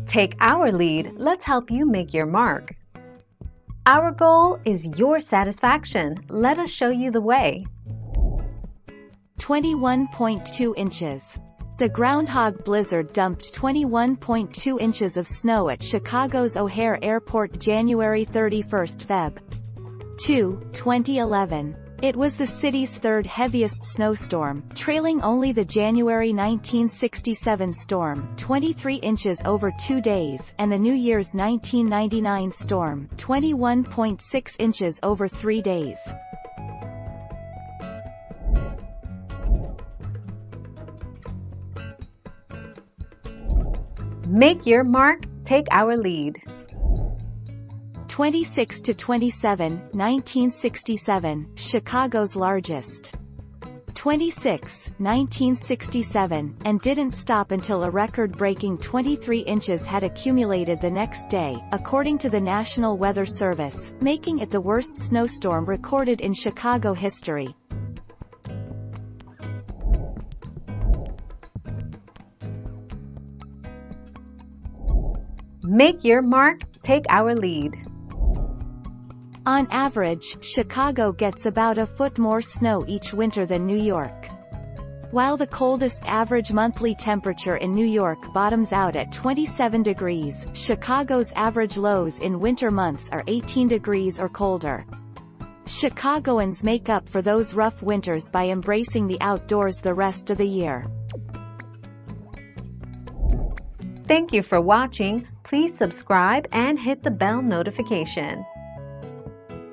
Take our lead, let's help you make your mark. Our goal is your satisfaction. Let us show you the way. 21.2 inches. The groundhog blizzard dumped 21.2 inches of snow at Chicago's O'Hare Airport January 31, Feb. 2, 2011. It was the city's third heaviest snowstorm, trailing only the January 1967 storm, 23 inches over 2 days, and the New Year's 1999 storm, 21.6 inches over 3 days. Make your mark, take our lead. 26 to 27, 1967, Chicago's largest. 26, 1967, and didn't stop until a record-breaking 23 inches had accumulated the next day, according to the National Weather Service, making it the worst snowstorm recorded in Chicago history. Make your mark, take our lead. On average, Chicago gets about a foot more snow each winter than New York. While the coldest average monthly temperature in New York bottoms out at 27 degrees, Chicago's average lows in winter months are 18 degrees or colder. Chicagoans make up for those rough winters by embracing the outdoors the rest of the year. Thank you for watching. Please subscribe and hit the bell notification.